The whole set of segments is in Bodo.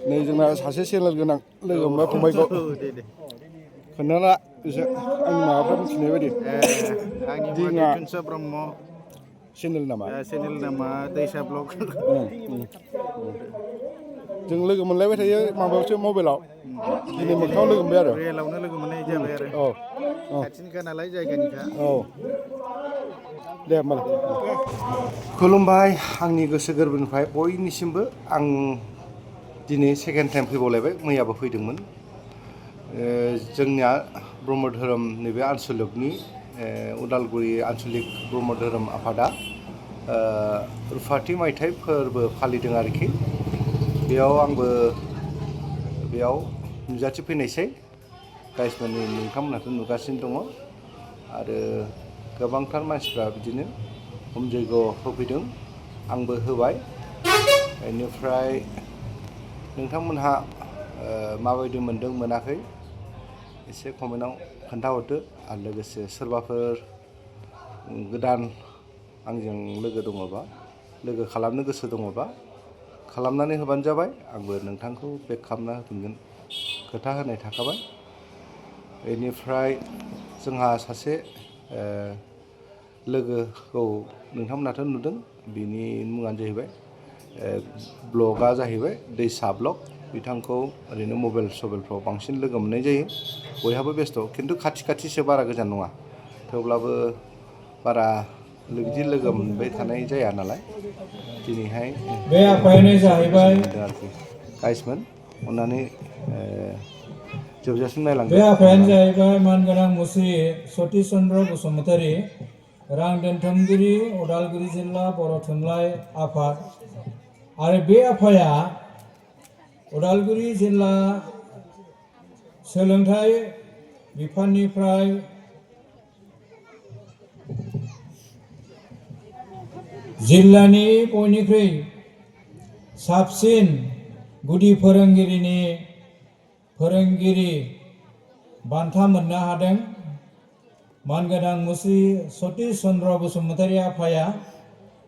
नै जोंना सासे चेनेल गोनां लोगो मोनबाय फंबायखौ खोन्थाना एसे आंनि माबाफ्रा मिथिनाय बायदि आंनि मुङा दैथुनसा ब्रह्म चेनेल नामा दैसा ब्लग जों लोगो मोनलायबाय थायो माबायावसो मबाइलाव दिनै मोगथाङाव लोगो मोनबाय आरो रियेलावनो लोगो मोननाय जाबाय आरो औ खाथिनिखा नालाय जायगानिखा औ दे होमबालाय खुलुमबाय आंनि गोसो गोरबोनिफ्राय बयनिसिमबो आं दिनै सेकेन्ड टाइम फैबावलायबाय मैयाबो फैदोंमोन जोंनिया ब्रह्म धोरोम नैबे आनसलिकनि उदालगुरि आनसलिक ब्रह्म धोरोम आफादा रुफाथि मायथाइ फोरबो फालिदों आरोखि बेयाव आंबो बेयाव नुजाथिफैनायसै गाइसमानि नोंथांमोनहाथ' नुगासिनो दङ आरो गोबांथार मानसिफ्रा बिदिनो हम जैग' होफैदों आंबो होबाय बेनिफ्राय नोंथांमोनहा माबायदि मोनदों मोनाखै एसे कमेन्टआव खोन्थाहरदो आरो लोगोसे सोरबाफोर गोदान आंजों लोगो दङबा लोगो खालामनो गोसो दङबा खालामनानै होबानो जाबाय आंबो नोंथांखौ बेक खालामना होफिनगोन खोथा होनाय थाखाबाय बेनिफ्राय जोंहा सासे लोगोखौ नोंथांमोनाथ' नुदों बिनि मुङानो जाहैबाय ब्लगा जाहैबाय दैसा ब्लग बिथांखौ ओरैनो मबाइल सबाइलफ्राव बांसिन लोगो मोननाय जायो बयहाबो बेस्थ' खिन्थु खाथि खाथिसो बारा गोजान नङा थेवब्लाबो बारा बिदि लोगो मोनबाय थानाय जाया नालाय दिनैहाय बे आफायानो जाहैबाय आरोखि गाइसमोन अन्नानै जोबजासिम नायलांदो बे आफायानो जाहैबाय मानगोनां मुस्रि सतीश चन्द्र बसुमतारी रां दोनथुमगिरि उदालगुरि जिल्ला बर' थुनलाइ आफाद आरो बे आफाया उदालगुरि जिल्ला सोलोंथाइ बिफाननिफ्राय जिल्लानि बयनिख्रुइ साबसिन गुदि फोरोंगिरि बान्था मोननो हादों मानगोनां मुस्रि सतीश चन्द्र बसुमतारी आफाया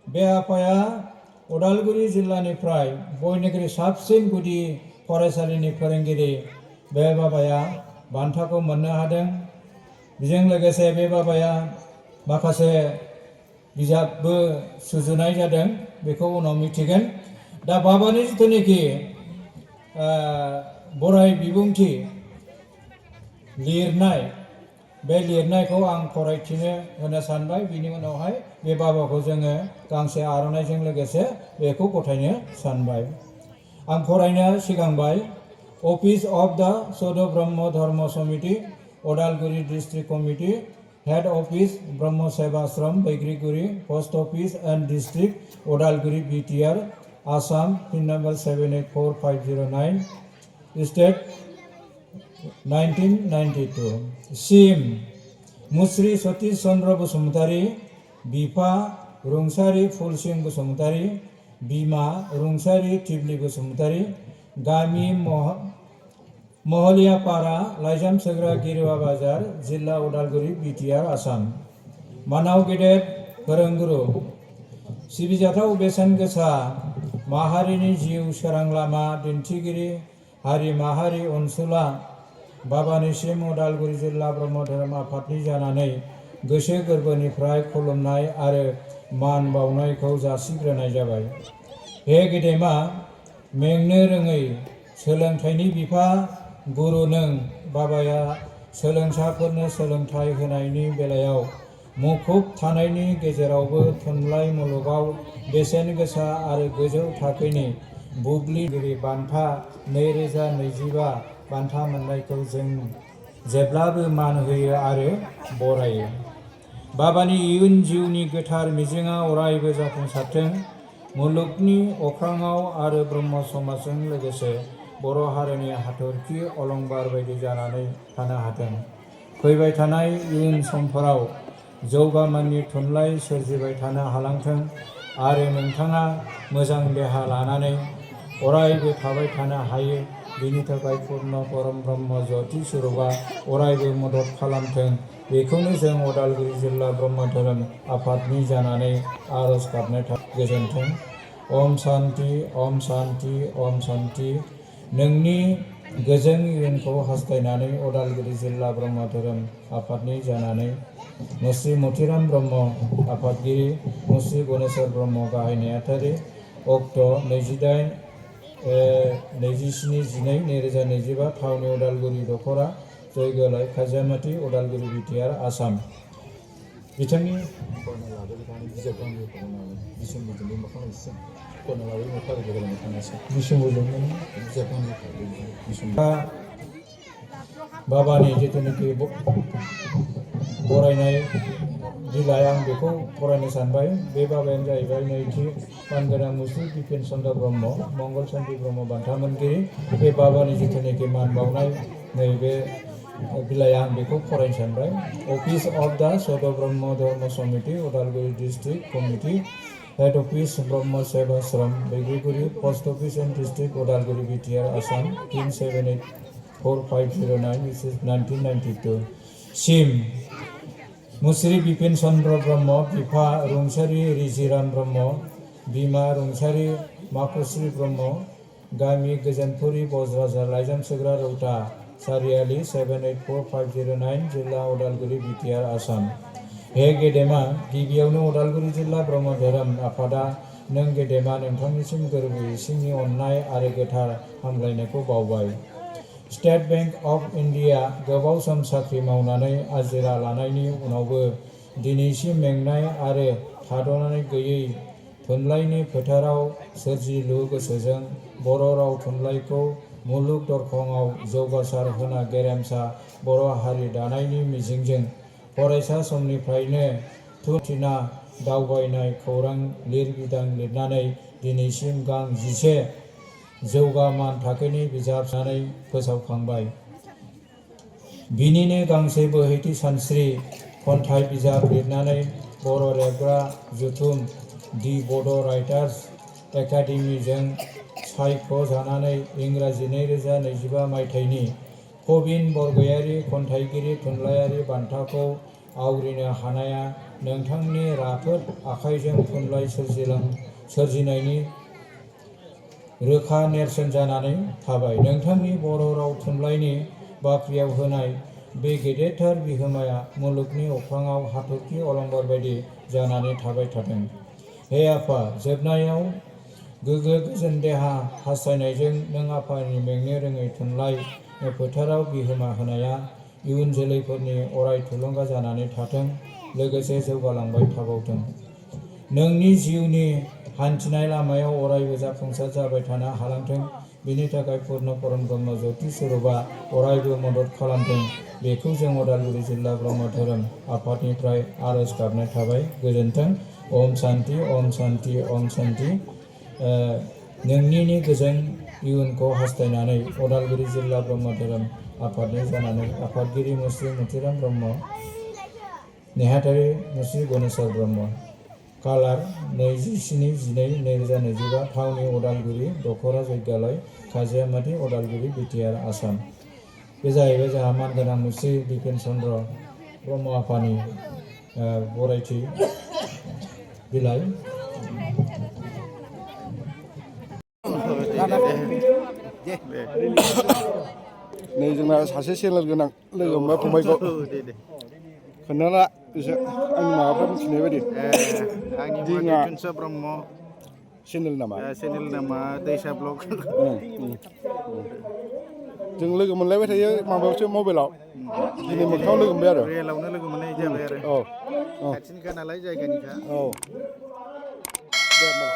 बे आफाया उदालगुरि जिल्लानिफ्राय बयनिख्रुइ साबसिन गुदि फरायसालिनि फोरोंगिरि बे बाबाया बान्थाखौ मोननो हादों बेजों लोगोसे बे बाबाया माखासे बिजाबबो सुजुनाय जादों बेखौ उनाव मिथिगोन दा बाबानि जिथुनाखि बराय बिबुंथि लिरनाय बे लिरनायखौ आं फरायथिनो होनो सानबाय बिनि उनावहाय बे बाबाखौ जोङो गांसे आर'नाइजों लोगोसे बेखौ गथायनो सानबाय आं फरायनो सिगांबाय अफिस अफ द Saud' Brahma Dharma Samiti Udalguri district committee head office Brahma Sevashram Baigriguri post office and district Udalguri BTR Assam pin number 784509 state 1992 सिम मुस्रि सतीश चन्द्र बसुमतारी बिफा रुंसारि फुलसिं बसुमतारी बिमा रुंसारि टिब्लि बसुमतारी गामि महलियापारा लाइजाम सोग्रा गिरुवा बाजार जिल्ला उदालगुरि BTR आसाम मानाव गेदेर फोरोंगुरु सिबिजाथाव बेसेन गोसा माहारिनि जिउ सोरां लामा दिन्थिगिरि हारि माहारि अनसुला बाबानिसिम उदालगुरि जिल्ला ब्रह्म धोरोम आफादनि जानानै गोसो गोरबोनिफ्राय खुलुमनाय आरो मान बावनायखौ जासिग्रोनाय जाबाय हे गेदेमा मेंनो रोङै सोलोंथाइनि बिफा गुरु नों बाबाया सोलोंसाफोरनो सोलोंथाइ होनायनि बेलायाव मुखुब थानायनि गेजेरावबो थुनलाइ मुलुगाव बेसेन गोसा आरो गोजौ थाखोनि बुब्लिगिरि बान्था 2025 बान्था मोननायखौ जों जेब्लाबो मान होयो आरो बरायो बाबानि इयुन जिउनि गोथार मिजिंआ अरायबो जाफुंसारथों मुलुगनि अख्राङाव आरो ब्रह्म समाजजों लोगोसे बर' हारिनि हाथरखि अलंबार बायदि जानानै थानो हाथों फैबाय थानाय इयुन समफोराव जौगामाननि थुनलाइ सोरजिबाय थानो हालांथों आरो नोंथाङा मोजां देहा लानानै अरायबो थाबाय थानो हायो बिनि थाखाय पूर्ण परम ब्रह्म ज्योति स्वरूपा अरायबो मदद खालामथों बेखौनो जों उदालगुरि जिल्ला ब्रह्म धोरोम आफादनि जानानै आरज गाबनाय गोजोन्थों ओम शांति ओम शांति ओम शांति। नोंनि गोजों इयुनखौ हास्थायनानै उदालगुरि जिल्ला ब्रह्म धोरोम आफादनि जानानै मुस्रि मतिराम ब्रह्म आफादगिरि, मुस्रि गनेश्वर ब्रह्म गाहाय नेहाथारि, अक्ट' 27/12/2025 थावनि उदालगुरि दख'रा जयगलाय काजियामाटी उदालगुरि बिटिआर आसाम। बिथांनि बाबानि जिथुनाखि बरायनाय बिलाइ आं बेखौ फरायनो सानबाय। बे बाबायानो जाहैबाय नैथि मानगोनां मुस्रि बिपिन चन्द्र ब्रह्म, मंगल सान्ति ब्रह्म बान्था मोनगिरि। बे बाबानि जिथुनाखि मान बावनाय नैबे बिलाइ आं बेखौ फरायनो सानबाय। अफिस अफ द सद Brahma Dharma Samiti Udalguri district committee, head office Brahma Sevashram Baigriguri, post office and district Udalguri BTR Assam 3784509 1992 सिम। मुस्रि बिपिन चन्द्र ब्रह्म, बिफा रुंसारि रिजिराम ब्रह्म, बिमा रुंसारि माखुश्री ब्रह्म, गामि गोजोनपुरी बज्राझार, लाइजाम सोग्रा रौता सारियालि 784509 जिल्ला उदालगुरि बिटिआर आसाम। हे गेदेमा, गिबियावनो उदालगुरि जिल्ला ब्रह्म धोरोम आफादा नों गेदेमा नोंथांनिसिम गोरबो इसिंनि अननाय आरो गोथार हामलायनायखौ बावबाय। स्टेट बैंक अफ इन्डिया गोबाव सम साख्रि मावनानै आजिरा लानायनि उनावबो दिनैसिम मेंनाय आरो थाद'नानै गैयै थुनलाइनि फोथाराव सोरजिलु गोसोजों बर' राव थुनलाइखौ मुलुग दरखङाव जौगासार होना गेरेमसा बर' हारि दानायनि मिजिंजों फरायसा समनिफ्रायनो थुथिना दावबायनाय खौरां लिरबिदां लिरनानै दिनैसिम गां 11 जौगा मान थाखोनि बिजाब सोनानै फोसावखांबाय। बिनिनो गांसे बोहैथि सानस्रि खन्थाइ बिजाब लिरनानै बर' रेबग्रा जुथुम दि बड' राइटार्स एकाडेमिजों सायख'जानानै इंराजि 2025 मायथाइनि कबिन बरगयारि खन्थाइगिरि थुनलाइयारि बान्थाखौ आवग्रिनो हानाया नोंथांनि राफोद आखाइजों थुनलाइ सोरजिनायनि रोखा नेरसोन जानानै थाबाय। नोंथांनि बर' राव थुनलाइनि बाख्रियाव होनाय बे गेदेरथार बिहोमाया मुलुगनि अख्राङाव हाथरखि अलंबार बायदि जानानै थाबाय थाथों। हे आफा, जोबनायाव गोगो गोजोन देहा हास्थायनायजों नों आफानि मेंनो रोङै थुनलाइ फोथाराव बिहोमा होनाया इयुन जोलैफोरनि अराय थुलुंगा जानानै थाथों, लोगोसे जौगालांबाय थाबावथों। नोंनि जिउनि हान्थिनाय लामायाव अरायबो जाफुंसार जाबाय थानो हालांथों, बिनि थाखाय पुर्ण परम ब्रह्म ज्योति स्वरूपआ अरायबो मदद खालामथों। बेखौ जों उदालगुरि जिल्ला ब्रह्म धोरोम आफादनिफ्राय आरज गाबनाय थाबाय। गोजोन्थों। ओम शान्ति ओम शान्ति ओम शान्ति। नोंनिनो गोजों इयुनखौ हास्थायनानै उदालगुरि जिल्ला ब्रह्म धोरोम आफादनि जानानै आफादगिरि मुस्रि मतिराम ब्रह्म, नेहाथारि मुस्रि गनेश्वर ब्रह्म। कालार 27/12/2025 थावनि उदालगुरि दख'रा जयगालय काजियामाटी उदालगुरि बिटिआर आसाम। बे जाहैबाय जोंहा मानगोनां मुस्रि बिपिन चन्द्र ब्रह्म आफानि बरायथि बिलाइ। नै जोंना सासे चेनेल गोनां लोगो मोनबाय फंबायखौ खोन्थाना एसे आंनि माबाफ्रा मिथिनाय बायदि। आंनि मुङा दैथुनसा ब्रह्म। चेनेल नामा? चेनेल नामा दैसा ब्लग। जों लोगो मोनलायबाय थायो माबायावसो मबाइलाव। दिनै मोगथाङाव लोगो मोनबाय आरो। रियेलावनो लोगो मोननाय जाबाय आरो। औ खाथिनिखा नालाय जायगानिखा। औ दे होमबा।